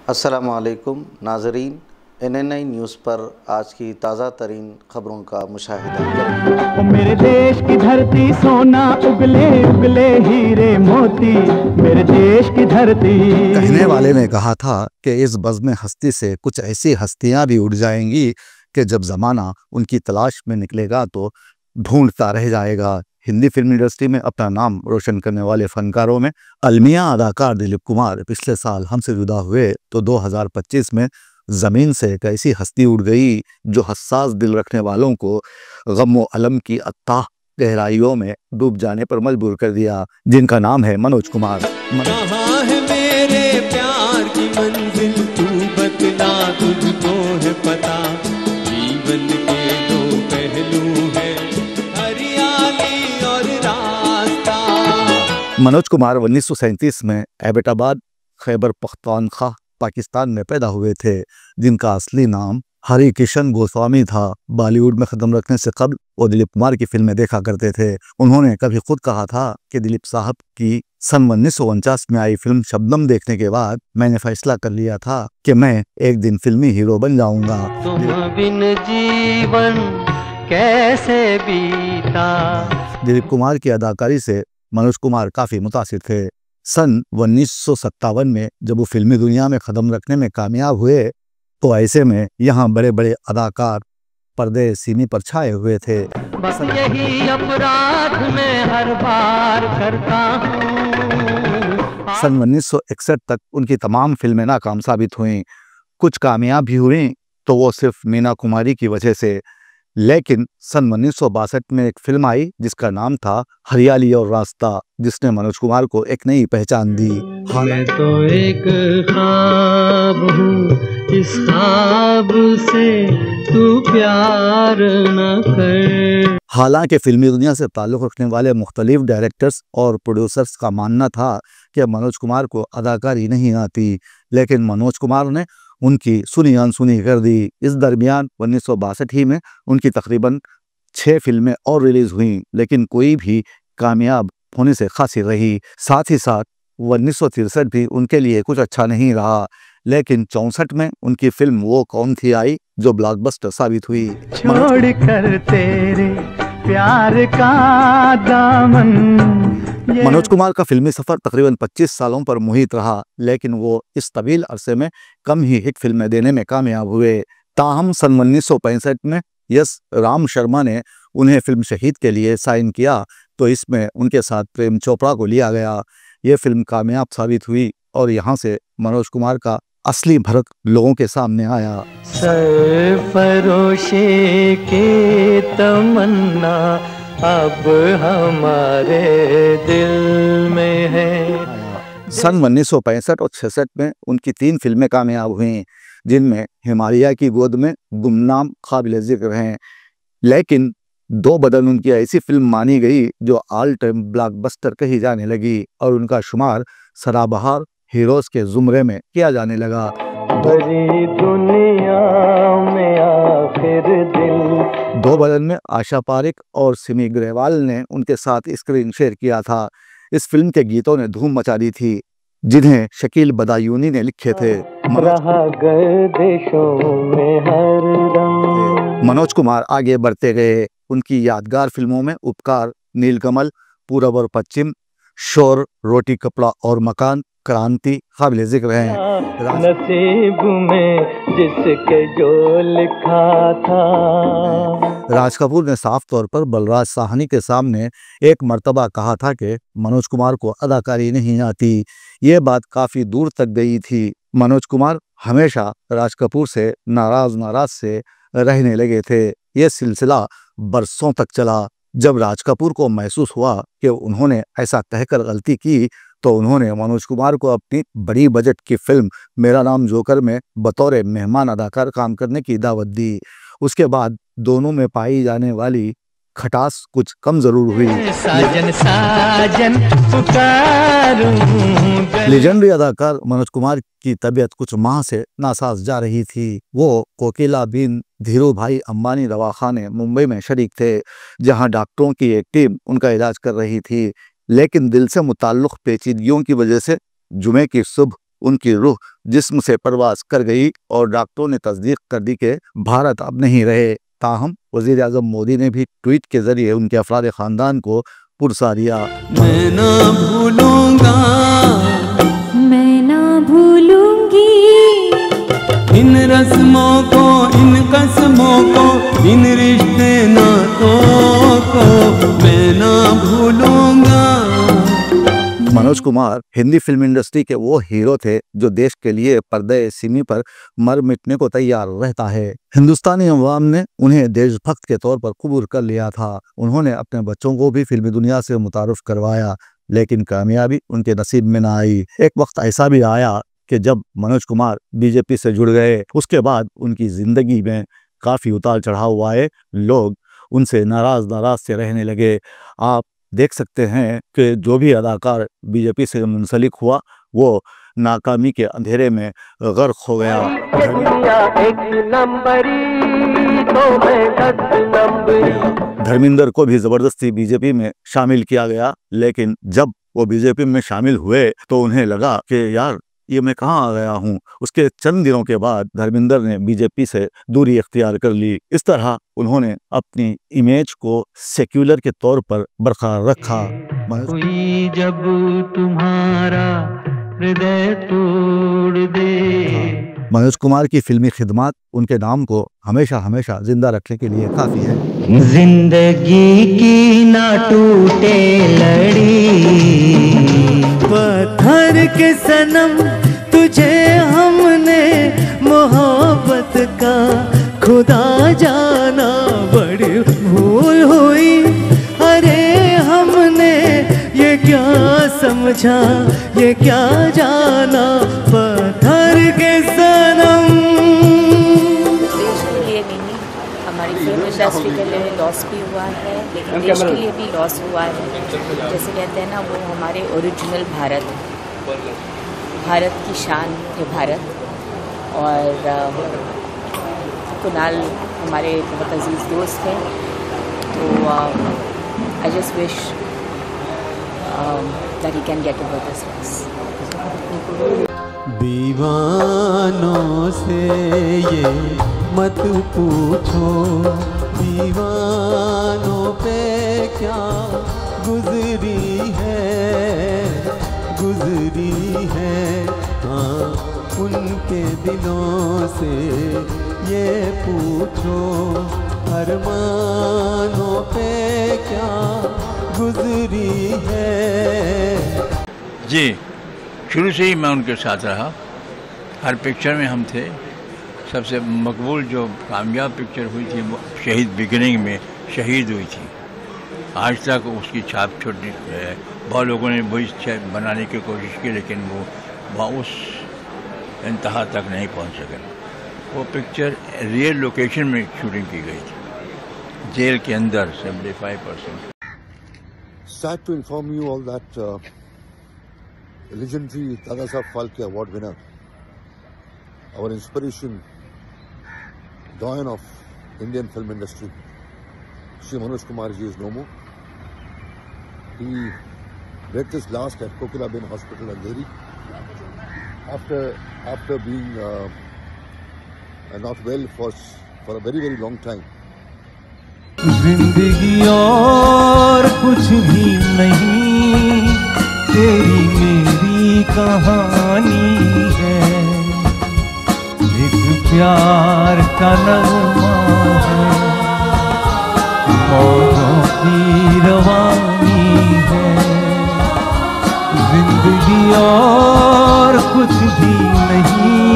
अस्सलामु अलैकुम नाज़रीन, NNI न्यूज़ पर आज की ताज़ा तरीन ख़बरों का मुशाहिदा करें। मेरे देश की धरती सोना उगले उगले हीरे मोती, मेरे देश की धरती। कहने वाले ने कहा था कि इस बज़्म हस्ती से कुछ ऐसी हस्तियां भी उड़ जाएंगी कि जब ज़माना उनकी तलाश में निकलेगा तो ढूंढता रह जाएगा। हिंदी फिल्म इंडस्ट्री में अपना नाम रोशन करने वाले फनकारों में अलमिया अदाकार दिलीप कुमार पिछले साल हमसे जुदा हुए तो 2025 में ज़मीन से एक ऐसी हस्ती उड़ गई जो हसास दिल रखने वालों को गम व अलम की अथाह गहराइयों में डूब जाने पर मजबूर कर दिया, जिनका नाम है मनोज कुमार। कहाँ है मेरे प्यार की मंजिल, तू बतला तुझको है पता। जीवन के दो पहलू है, हरियाली और रास्ता। मनोज कुमार 1937 में एबटाबाद खैबर पख्तूनख्वा पाकिस्तान में पैदा हुए थे, जिनका असली नाम हरि किशन गोस्वामी था। बॉलीवुड में कदम रखने से कबल वो दिलीप कुमार की फिल्में देखा करते थे। उन्होंने कभी खुद कहा था कि दिलीप साहब की सन 1949 में आई फिल्म शबनम देखने के बाद मैंने फैसला कर लिया था कि मैं एक दिन फिल्मी हीरो बन जाऊंगा। तुम बिन जीवन कैसे बीता। दिलीप कुमार की अदाकारी से मनोज कुमार काफी मुतासिर थे। सन 1957 में जब वो फिल्मी दुनिया में कदम रखने में कामयाब हुए तो ऐसे में यहाँ बड़े बड़े अदाकार पर्दे सीने पर छाए हुए थे। बस यही अपराध मैं हर बार करता हूँ। सन 1961 तक उनकी तमाम फिल्में नाकाम साबित हुईं। कुछ कामयाब भी हुईं तो वो सिर्फ मीना कुमारी की वजह से। लेकिन सन 1962 में एक फिल्म आई जिसका नाम था हरियाली और रास्ता, जिसने मनोज कुमार को एक नई पहचान दी। मैं तो एक ख्वाब हूँ, इस ख्वाब से तू प्यार न कर। हालांकि फिल्मी दुनिया से ताल्लुक़ रखने वाले मुख्तलिफ डायरेक्टर्स और प्रोड्यूसर्स का मानना था कि मनोज कुमार को अदाकारी नहीं आती, लेकिन मनोज कुमार ने उनकी सुनी अनसुनी कर दी। इस दरमियान 1962 ही में उनकी तकरीबन 6 फिल्में और रिलीज़ हुईं, लेकिन कोई भी कामयाब होने से खासी रही। साथ ही साथ 1963 भी उनके लिए कुछ अच्छा नहीं रहा, लेकिन 64 में उनकी फिल्म वो कौन थी आई जो ब्लॉकबस्टर साबित हुई। छोड़ कर तेरे प्यार का दामन। मनोज कुमार का फिल्मी सफर तकरीबन 25 सालों पर मुहित रहा, लेकिन वो इस तवील अरसे में कम ही हिट फिल्में देने में कामयाब हुए। ताहम सन 1965 में यस राम शर्मा ने उन्हें फिल्म शहीद के लिए साइन किया तो इसमें उनके साथ प्रेम चोपड़ा को लिया गया। ये फिल्म कामयाब साबित हुई और यहाँ से मनोज कुमार का असली भरत लोगों के सामने आया। सरफरोशी की तमन्ना अब हमारे दिल में है। सन 1965 और 66 में उनकी 3 फिल्में कामयाब हुईं, जिनमें हिमालय की गोद में गुमनाम काबिल जिक्र हैं। लेकिन दो बदन उनकी ऐसी फिल्म मानी गई जो ऑल टाइम ब्लॉकबस्टर कही जाने लगी और उनका शुमार सदाबहार हीरोज के जुमरे में किया जाने लगा। बड़ी दुनिया में आखिर दिल। दो बदन में आशा पारिक और सिमी ग्रेवाल ने उनके साथ स्क्रीन शेयर किया था। इस फिल्म के गीतों ने धूम मचा दी थी, जिन्हें शकील बदायूनी ने लिखे थे। मनोज कुमार आगे बढ़ते गए। उनकी यादगार फिल्मों में उपकार, नीलकमल, पूरब और पश्चिम, शोर, रोटी कपड़ा और मकान, क्रांति काबिल जिक्र हैं। नसीब में जिसके जो लिखा था। राज कपूर ने साफ तौर पर बलराज साहनी के सामने एक मर्तबा कहा था कि मनोज कुमार को अदाकारी नहीं आती। ये बात काफी दूर तक गई थी। मनोज कुमार हमेशा राज कपूर से नाराज से रहने लगे थे। ये सिलसिला बरसों तक चला। जब राज कपूर को महसूस हुआ कि उन्होंने ऐसा कहकर गलती की तो उन्होंने मनोज कुमार को अपनी बड़ी बजट की फिल्म मेरा नाम जोकर में बतौर मेहमान अदाकार काम करने की दावत दी। उसके बाद दोनों में पाई जाने वाली खटास कुछ कम जरूर हुई। साजन साजन लेजेंडरी अदाकार मनोज कुमार की तबीयत कुछ माह से नासाज जा रही थी। वो कोकिला बिन धीरू भाई अंबानी दवाखाने मुंबई में शरीक थे, जहां डॉक्टरों की एक टीम उनका इलाज कर रही थी। लेकिन दिल से मुताल्लुक पेचीदगियों की वजह से जुमे की सुबह उनकी रूह जिस्म से परवास कर गई और डॉक्टरों ने तस्दीक कर दी कि भारत अब नहीं रहे। ताहम वज़ीर आज़म मोदी ने भी ट्वीट के जरिए उनके अफराद ख़ानदान को पुरसा दिया। मैं ना भूलूंगा, मैं ना भूलूंगी इन रस्मों को, इन कसमों को, इन रिश्ते नातों को मैं ना भूलूंगा। मनोज कुमार हिंदी फिल्म इंडस्ट्री के वो हीरो थे जो देश के लिए पर्दे सिमी पर मर मिटने को तैयार रहता है। हिंदुस्तानी अवाम ने उन्हें देशभक्त के तौर पर कबूल कर लिया था। उन्होंने अपने बच्चों को भी फिल्मी दुनिया से मुतारुफ करवाया, लेकिन कामयाबी उनके नसीब में ना आई। एक वक्त ऐसा भी आया कि जब मनोज कुमार बीजेपी से जुड़ गए, उसके बाद उनकी जिंदगी में काफी उतार चढ़ाव आए। लोग उनसे नाराज से रहने लगे। आप देख सकते हैं कि जो भी अदाकार बीजेपी से मुंसलिक हुआ वो नाकामी के अंधेरे में गर्क हो गया। धर्मेंद्र को भी जबरदस्ती बीजेपी में शामिल किया गया, लेकिन जब वो बीजेपी में शामिल हुए तो उन्हें लगा कि यार ये मैं कहाँ आ गया हूँ। उसके चंद दिनों के बाद धर्मेंद्र ने बीजेपी से दूरी इख्तियार कर ली। इस तरह उन्होंने अपनी इमेज को सेक्युलर के तौर पर बरकरार रखा। कोई जब तुम्हारा हृदय तोड़ दे। मनोज कुमार की फिल्मी खिदमत उनके नाम को हमेशा हमेशा जिंदा रखने के लिए काफी है। जिंदगी की ना टूटे लड़ी, पत्थर के सनम तुझे हमने मोहब्बत का खुदा जाना, बड़ी भूल हुई। अरे हमने ये क्या समझा, ये क्या जाना, पत्थर के सनम। देश के लिए नहीं, हमारी फिल्म इंडस्ट्री के लिए लॉस भी हुआ है, लेकिन देश के लिए भी लॉस हुआ है। जैसे कहते हैं ना, वो हमारे ओरिजिनल भारत की शान थे भारत। और कुणाल हमारे बहुत अजीज दोस्त थे, तो I just wish that he can get over this loss. दीवानों से ये मत पूछो, दीवानों पे क्या गुजरी है, हाँ उनके दिलों से ये पूछो, अरमानों पे क्या गुजरी है। जी, शुरू से ही मैं उनके साथ रहा, हर पिक्चर में हम थे। सबसे मकबूल जो कामयाब पिक्चर हुई थी वो शहीद बिगिनिंग में शहीद हुई थी। आज तक उसकी छाप छोटी है, बहुत लोगों ने वही बनाने की कोशिश की, लेकिन वो उस इंतहा तक नहीं पहुंच सके। वो पिक्चर रियल लोकेशन में शूटिंग की गई थी, जेल के अंदर 75%। Sad to inform you all that legendary Dada Saheb Phalke Award winner, our inspiration, doyen of Indian film industry, Shri Manoj Kumar ji is no more. He breathed his last at Kokilabin Hospital, Andheri, after being not well for a very, very long time. जिंदगी और कुछ भी नहीं, तेरी मेरी कहानी है, एक प्यार का नगमा है, मौजों की रवानी है। जिंदगी और कुछ भी नहीं,